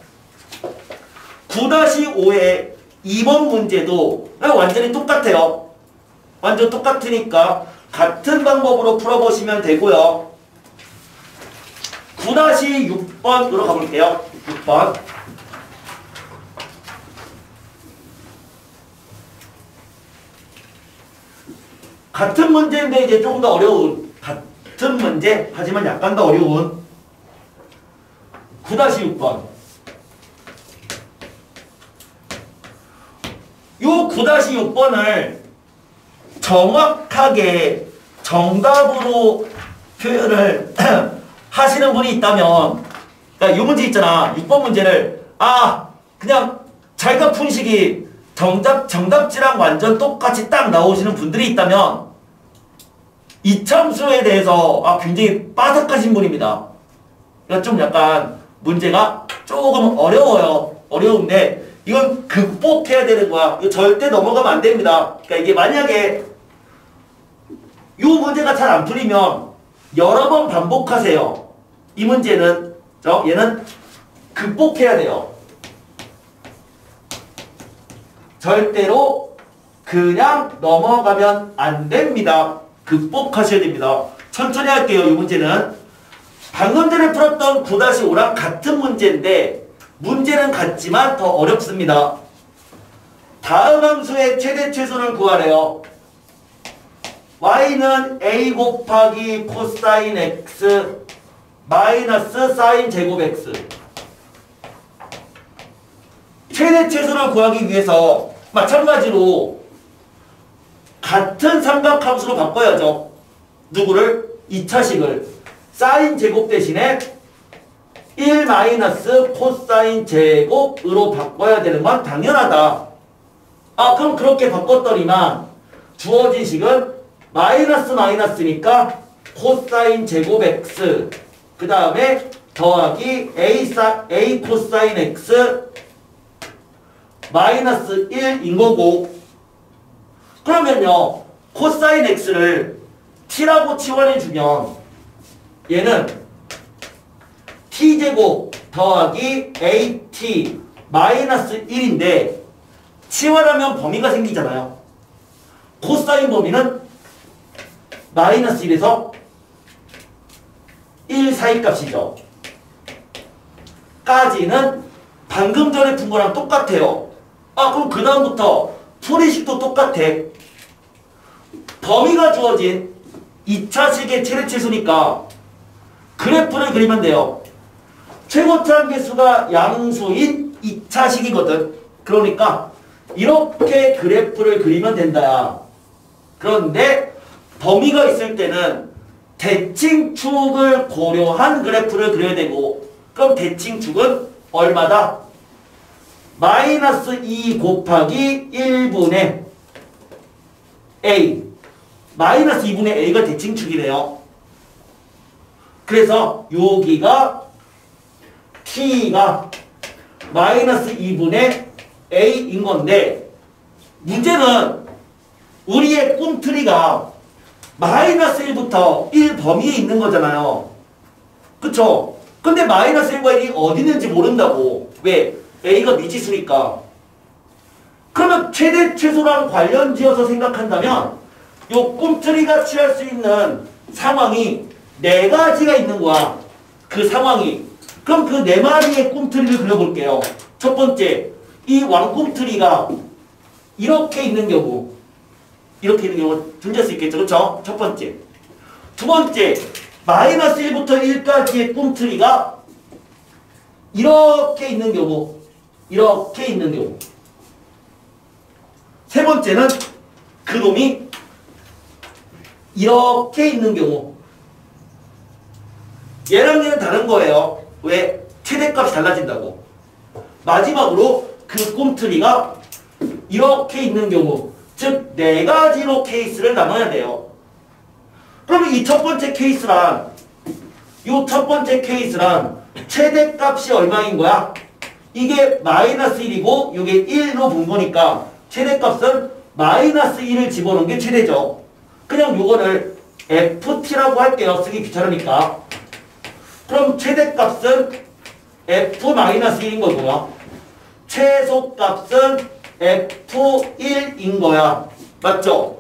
9-5의 2번 문제도 완전히 똑같아요. 완전 똑같으니까 같은 방법으로 풀어보시면 되고요. 9-6번으로 가볼게요. 6번. 같은 문제인데 이제 조금 더 어려운, 같은 문제 하지만 약간 더 어려운 9-6번. 요 9-6번을 정확하게 정답으로 표현을 하시는 분이 있다면, 그러니까 이 문제 있잖아. 6번 문제를 그냥 자기가 푼 식이 정답지랑 완전 똑같이 딱 나오시는 분들이 있다면 이참수에 대해서 굉장히 빠삭하신 분입니다. 그러니까 좀 약간 문제가 조금 어려워요. 어려운데 이건 극복해야 되는 거야. 이거 절대 넘어가면 안 됩니다. 그러니까 이게 만약에 이 문제가 잘 안 풀리면 여러 번 반복하세요. 이 문제는 얘는 극복해야 돼요. 절대로 그냥 넘어가면 안 됩니다. 극복하셔야 됩니다. 천천히 할게요. 이 문제는 방금 전에 풀었던 9-5랑 같은 문제인데 문제는 같지만 더 어렵습니다. 다음 함수의 최대 최소를 구하래요. y는 a 곱하기 코사인 x 마이너스 사인 제곱 x. 최대 최소를 구하기 위해서 마찬가지로 같은 삼각함수로 바꿔야죠. 누구를? 2차식을 사인 제곱 대신에 1 마이너스 코사인 제곱으로 바꿔야 되는 건 당연하다. 그럼 그렇게 바꿨더니만 주어진 식은 마이너스 마이너스니까 코사인 제곱 x 그 다음에 더하기 a 코사인 x 마이너스 1인 거고, 그러면요 코사인 x를 t라고 치환해주면 얘는 t제곱 더하기 at 마이너스 1인데 치환하면 범위가 생기잖아요. 코사인 범위는 마이너스 1에서 1 사이 값이죠. 까지는 방금 전에 푼 거랑 똑같아요. 그럼 그 다음부터 풀이식도 똑같아. 범위가 주어진 2차식의 최대 최소니까 그래프를 그리면 돼요. 최고차 함계수가 양수인 2차식이거든. 그러니까 이렇게 그래프를 그리면 된다. 그런데 범위가 있을 때는 대칭축을 고려한 그래프를 그려야 되고, 그럼 대칭축은 얼마다? 마이너스 2 곱하기 1분의 a. 마이너스 2분의 a가 대칭축이래요. 그래서 여기가 t가 마이너스 2분의 a인 건데, 문제는 우리의 꿈틀이가 마이너스 1부터 1 범위에 있는 거잖아요. 그쵸? 근데 마이너스 1과 1이 어디 있는지 모른다고. 왜? a가 미지수니까. 그러면 최대 최소랑 관련 지어서 생각한다면 요 꿈틀이가 취할 수 있는 상황이 4가지가 있는 거야. 그 상황이. 그럼 그 4마리의 꿈틀이를 그려볼게요. 첫 번째, 이 왕꿈틀이가 이렇게 있는 경우, 이렇게 있는 경우 존재할 수 있겠죠. 그렇죠? 첫 번째. 두 번째, 마이너스 1부터 1까지의 꿈틀이가 이렇게 있는 경우, 이렇게 있는 경우. 세 번째는 그놈이 이렇게 있는 경우. 얘랑 얘는 다른 거예요. 왜? 최대값이 달라진다고. 마지막으로 그 꿈틀이가 이렇게 있는 경우, 즉 네 가지로 케이스를 나눠야 돼요. 그러면 이 첫 번째 케이스란, 이 첫 번째 케이스란 최대값이 얼마인 거야? 이게 마이너스 1이고 이게 1로 본 거니까 최대값은 마이너스 1을 집어넣은 게 최대죠. 그냥 요거를 ft라고 할게요. 쓰기 귀찮으니까. 그럼 최대값은 f-1인 거고요. 최소값은 f1인 거야. 맞죠?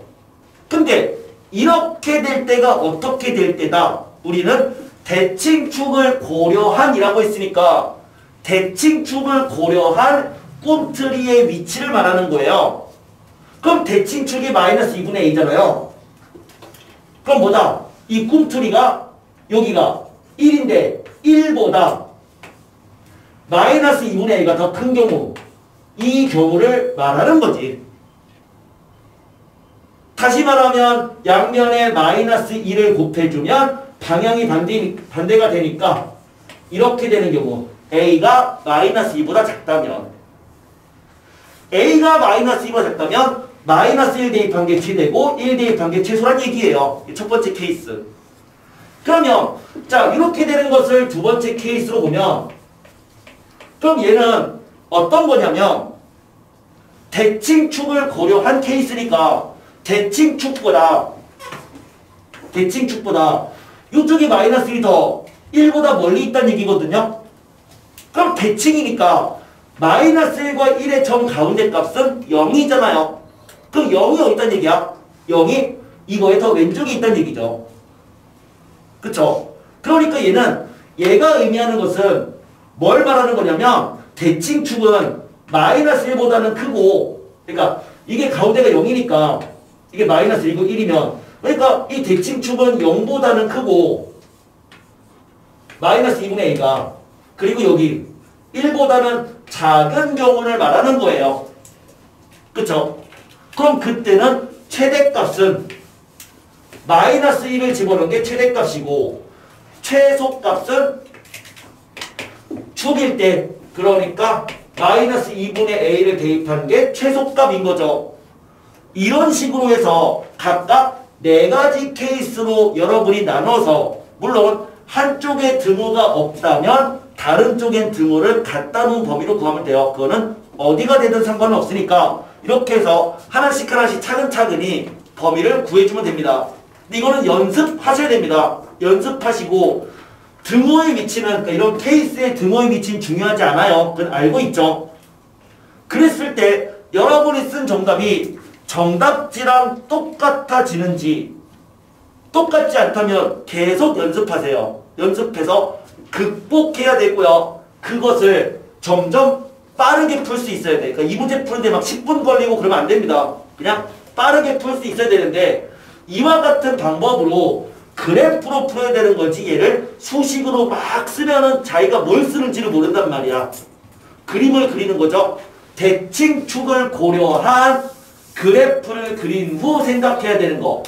근데 이렇게 될 때가 어떻게 될 때다? 우리는 대칭축을 고려한이라고 했으니까 대칭축을 고려한 꿈틀이의 위치를 말하는 거예요. 그럼 대칭축이 마이너스 2분의 a잖아요. 그럼 뭐다? 이 꿈틀이가 여기가 1인데 1보다 마이너스 2분의 a가 더 큰 경우, 이 경우를 말하는 거지. 다시 말하면 양면에 마이너스 1을 곱해주면 방향이 반대가 되니까 이렇게 되는 경우 a가 마이너스 2보다 작다면, a가 마이너스 2보다 작다면 마이너스 1 대입한 게 최대고 1 대입한 게 최소란 얘기예요. 첫 번째 케이스. 그러면 자, 이렇게 되는 것을 두 번째 케이스로 보면, 그럼 얘는 어떤 거냐면 대칭축을 고려한 케이스니까 대칭축보다 이쪽이 마이너스 1이 더 1보다 멀리 있다는 얘기거든요. 그럼 대칭이니까 마이너스 1과 1의 점 가운데 값은 0이잖아요. 그럼 0이 어디 있다는 얘기야? 0이 이거에 더 왼쪽에 있다는 얘기죠. 그쵸? 그러니까 얘가 의미하는 것은 뭘 말하는 거냐면 대칭축은 마이너스 1보다는 크고, 그러니까 이게 가운데가 0이니까 이게 마이너스 1이고 1이면, 그러니까 이 대칭축은 0보다는 크고 마이너스 2분의 a가, 그리고 여기 1보다는 작은 경우를 말하는 거예요. 그쵸? 그럼 그때는 최대값은 마이너스 1을 집어넣은 게 최대값이고 최소값은 축일 때, 그러니까 마이너스 2분의 a를 대입한 게 최소값인 거죠. 이런 식으로 해서 각각 네 가지 케이스로 여러분이 나눠서, 물론 한쪽에 드무가 없다면 다른 쪽엔 드무를 갖다 놓은 범위로 구하면 돼요. 그거는 어디가 되든 상관은 없으니까 이렇게 해서 하나씩 차근차근히 범위를 구해주면 됩니다. 근데 이거는 연습하셔야 됩니다. 연습하시고, 드무의 위치는, 그러니까 이런 케이스의 드무의 위치는 중요하지 않아요. 그건 알고 있죠. 그랬을 때 여러분이 쓴 정답이 정답지랑 똑같아지는지, 똑같지 않다면 계속 연습하세요. 연습해서 극복해야 되고요. 그것을 점점 빠르게 풀 수 있어야 돼. 그러니까 이 문제 푸는데 막 10분 걸리고 그러면 안 됩니다. 그냥 빠르게 풀 수 있어야 되는데, 이와 같은 방법으로 그래프로 풀어야 되는 거지, 얘를 수식으로 막 쓰면은 자기가 뭘 쓰는지를 모른단 말이야. 그림을 그리는 거죠. 대칭축을 고려한 그래프를 그린 후 생각해야 되는 거.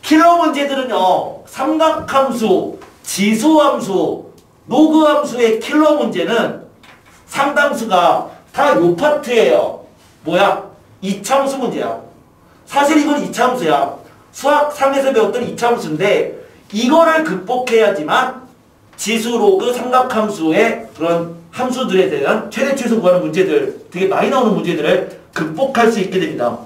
킬러 문제들은요, 삼각함수, 지수함수, 로그함수의 킬러 문제는 상당수가 다 요 파트예요. 뭐야? 이차함수 문제야. 사실 이건 이차함수야. 수학 3에서 배웠던 이차함수인데 이거를 극복해야지만 지수, 로그, 삼각함수의 그런 함수들에 대한 최대 최소 구하는 문제들, 되게 많이 나오는 문제들을 극복할 수 있게 됩니다.